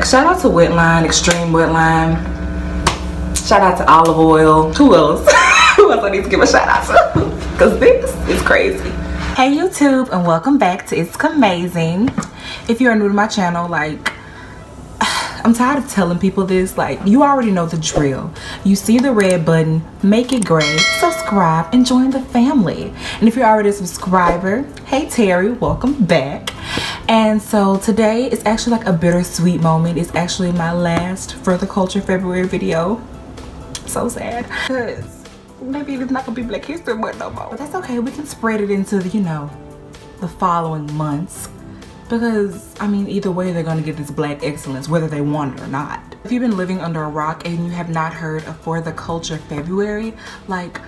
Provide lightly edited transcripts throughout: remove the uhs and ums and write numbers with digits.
Shout out to Wetline, Xtreme Wetline. Shout out to Olive Oil. Who else? Who else I need to give a shout out to? Because this is crazy. Hey YouTube, and welcome back to It's Amazing. If you're new to my channel, like, I'm tired of telling people this. Like, you already know the drill. You see the red button, make it gray, subscribe, and join the family. And if you're already a subscriber, hey Terry, welcome back. And so today is actually like a bittersweet moment. It's actually my last For the Culture February video. So sad, because maybe it's not gonna be Black History Month no more. But that's okay, we can spread it into the, you know, the following months. Because, I mean, either way they're gonna get this Black excellence, whether they want it or not. If you've been living under a rock and you have not heard of For the Culture February, like,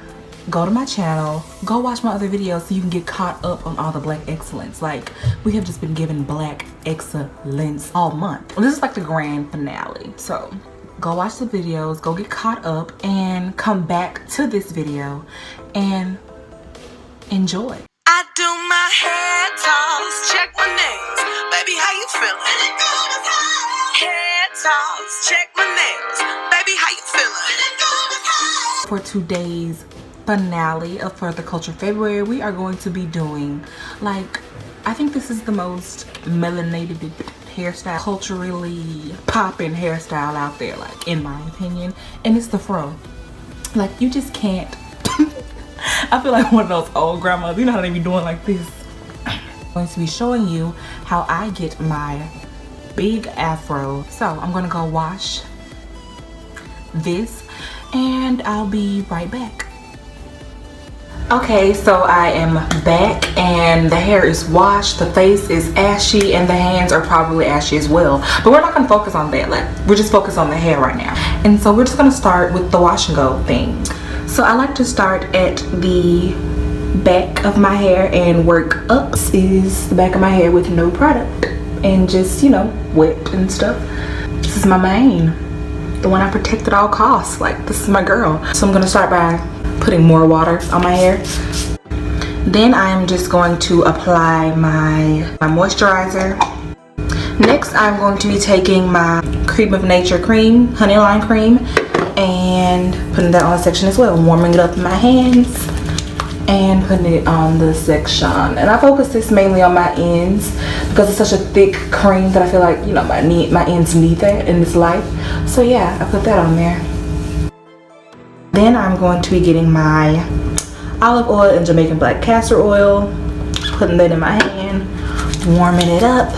go to my channel, go watch my other videos so you can get caught up on all the Black excellence. Like, we have just been given Black excellence all month. Well, this is like the grand finale. So go watch the videos, go get caught up, and come back to this video and enjoy. I do my hair toss, check my nails. Baby, how you feeling? Hair toss, check my nails. Baby, how you feeling? For today's finale of For the Culture February, we are going to be doing, like, I think this is the most melanated hairstyle, culturally popping hairstyle out there, like, in my opinion, and it's the fro. Like, you just can't. I feel like one of those old grandmas, you know how they be doing like this. I'm going to be showing you how I get my big afro. So I'm gonna go wash this and I'll be right back. Okay, so I am back and the hair is washed, the face is ashy, and the hands are probably ashy as well. But we're not gonna focus on that, like, we're just focused on the hair right now. And so we're just gonna start with the wash and go thing. So I like to start at the back of my hair and work up. This is the back of my hair with no product and just, you know, wet and stuff. This is my mane, the one I protect at all costs. Like, this is my girl. So I'm gonna start by putting more water on my hair. Then I'm just going to apply my moisturizer. Next, I'm going to be taking my Cream of Nature cream, honey lime cream, and putting that on the section as well, warming it up in my hands and putting it on the section. And I focus this mainly on my ends because it's such a thick cream that I feel like, you know, my ends need that in this life. So yeah, I put that on there. Then I'm going to be getting my olive oil and Jamaican black castor oil, putting that in my hand, warming it up,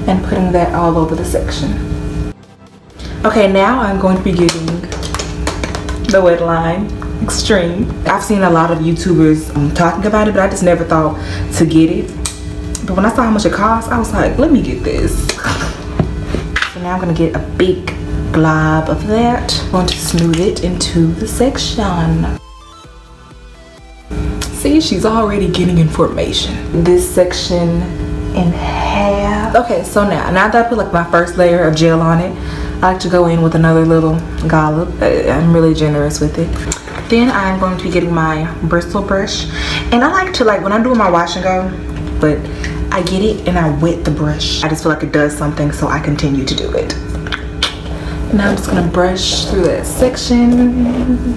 and putting that all over the section. Okay, now I'm going to be getting the Wetline Xtreme. I've seen a lot of YouTubers talking about it, but I just never thought to get it. But when I saw how much it cost, I was like, let me get this. So now I'm gonna get a big glob of that. I'm going to smooth it into the section. See, she's already getting information. This section in half. Okay, so now that I put like my first layer of gel on it, I like to go in with another little dollop. I'm really generous with it. Then I'm going to be getting my bristle brush, and I like to, like, when I'm doing my wash and go, but I get it and I wet the brush. I just feel like it does something, so I continue to do it. And I'm just gonna brush through that section.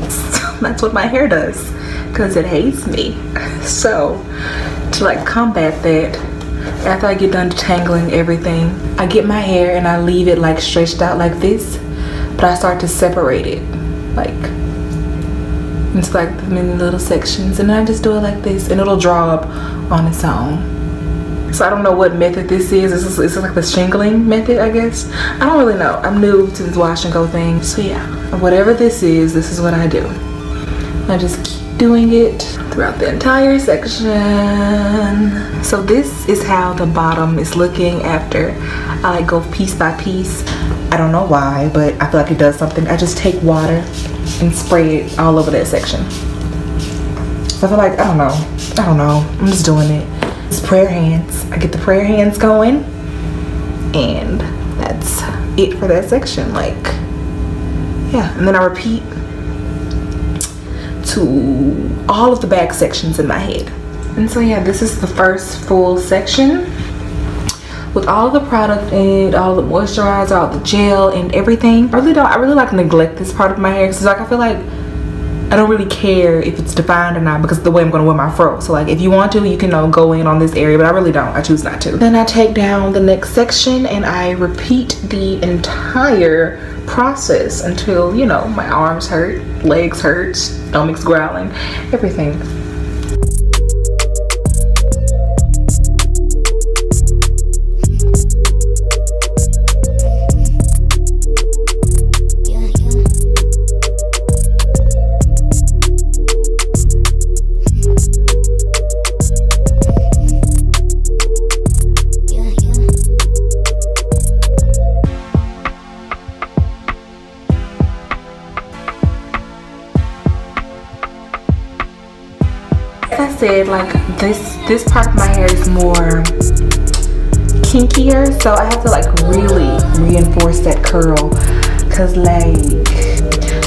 That's what my hair does, because it hates me. So to like combat that, after I get done detangling everything, I get my hair and I leave it like stretched out like this, but I start to separate it like into like the many little sections, and then I just do it like this and it'll draw up on its own. So I don't know what method this is. This is like the shingling method, I guess. I don't really know. I'm new to this wash and go thing. So yeah, whatever this is what I do. I just keep doing it throughout the entire section. So this is how the bottom is looking after I like go piece by piece. I don't know why, but I feel like it does something. I just take water and spray it all over that section. So I feel like, I don't know. I'm just doing it. It's prayer hands. I get the prayer hands going, and that's it for that section. Like, yeah, and then I repeat to all of the back sections in my head. And so yeah, this is the first full section. with all the product in it, all the moisturizer, all the gel and everything. I really like neglect this part of my hair, because like I feel like I don't really care if it's defined or not, because of the way I'm gonna wear my fro. So like if you want to, you can go in on this area, but I really don't. I choose not to. Then I take down the next section and I repeat the entire process until, my arms hurt, legs hurt, stomach's growling, everything. Said, like this part of my hair is more kinkier, so I have to like really reinforce that curl, because like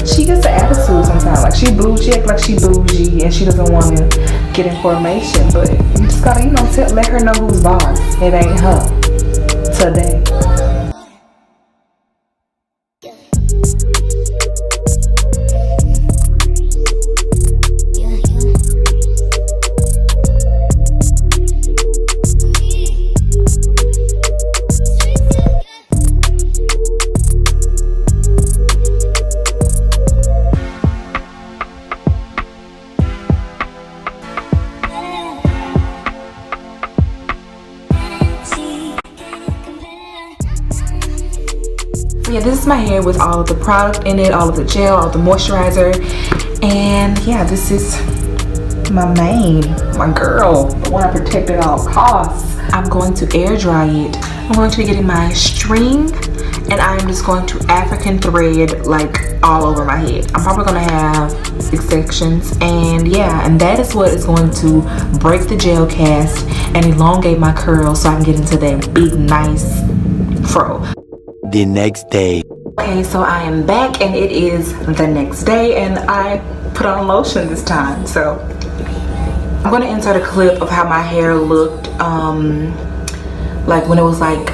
she gets an attitude sometimes. Like she acts like she bougie and she doesn't want to get information, but you just gotta let her know who's boss. It ain't her today. Yeah, this is my hair with all of the product in it, all of the gel, all the moisturizer, and yeah, this is my girl, the one I protect at all costs. I'm going to air dry it. I'm going to be getting my string, and I'm just going to African thread like all over my head. I'm probably gonna have 6 sections, and yeah, and that is what is going to break the gel cast and elongate my curls so I can get into that big nice fro. The next day. Okay, so I am back and it is the next day, and I put on lotion this time. So I'm gonna insert a clip of how my hair looked like when it was like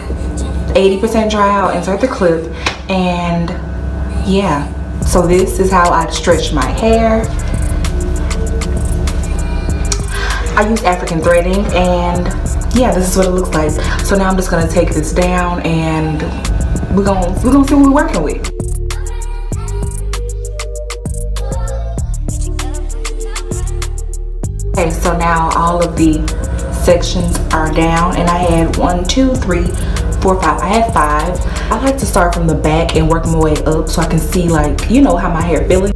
80% dry. I'll insert the clip, and yeah, so this is how I stretch my hair. I use African threading, and yeah, this is what it looks like. So now I'm just gonna take this down, and we're gonna see what we're working with. Okay, so now all of the sections are down, and I had 1, 2, 3, 4, 5. I had 5. I like to start from the back and work my way up so I can see, like, how my hair feels.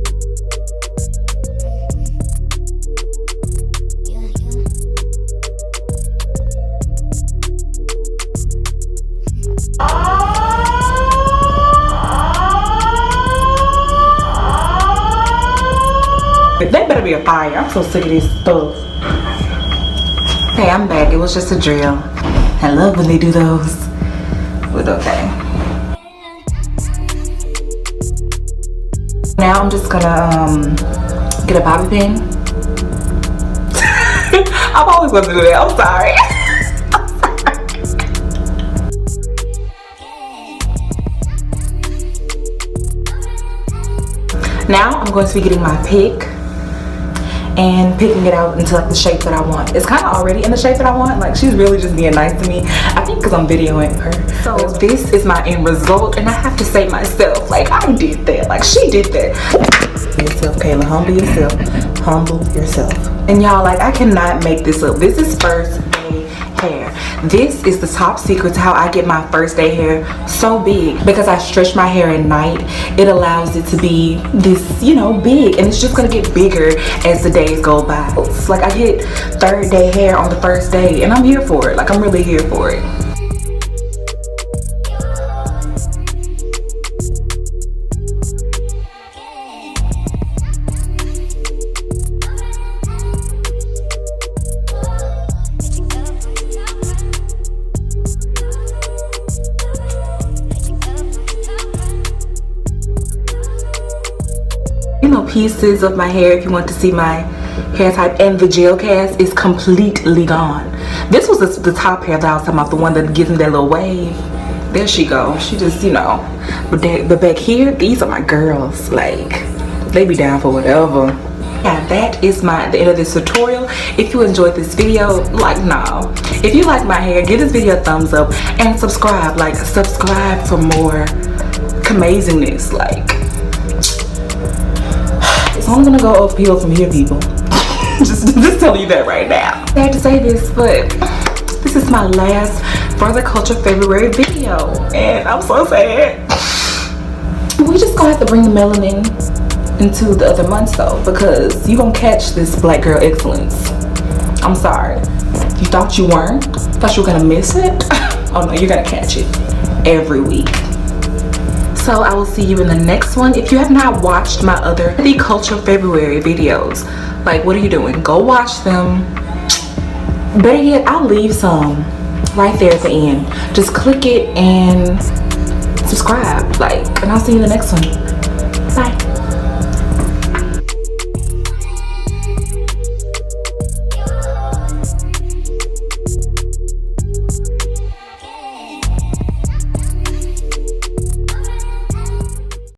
That better be a fire. I'm so sick of this stuff. Okay, I'm back. It was just a drill. I love when they do those. But okay. Now I'm just gonna get a bobby pin. I'm always going to do that. I'm sorry. Now I'm going to be getting my pick and picking it out into like the shape that I want. It's kind of already in the shape that I want. Like, she's really just being nice to me. I think because I'm videoing her. So this is my end result, and I have to say myself, like, I did that. Like, she did that. Yourself, Kayla. Humble yourself. Humble yourself. And y'all, like, I cannot make this up. This is first day hair. This is the top secret to how I get my first day hair so big, because I stretch my hair at night. It allows it to be this, big, and it's just gonna get bigger as the days go by. It's like I get third day hair on the first day, and I'm here for it. Like, I'm really here for it. Pieces of my hair, if you want to see my hair type, and the gel cast is completely gone This was the top hair that I was talking about, the one that gives me that little wave. There she go. She just, you know. But back here, these are my girls. Like, they be down for whatever. Yeah, that is the end of this tutorial. If you enjoyed this video, if you like my hair, give this video a thumbs up and subscribe. Like, subscribe for more amazingness. Like, it's only gonna go uphill from here, people. just telling you that right now. I had to say this, but this is my last Further Culture February video, and I'm so sad. We just gonna have to bring the melanin into the other months though, because you gonna catch this black girl excellence. I'm sorry. You thought you weren't? Thought you were gonna miss it? Oh no, you're gonna catch it every week. So I will see you in the next one. If you have not watched my other The Culture February videos, like, what are you doing? Go watch them. Better yet, I'll leave some right there at the end. Just click it and subscribe. Like, and I'll see you in the next one. Bye.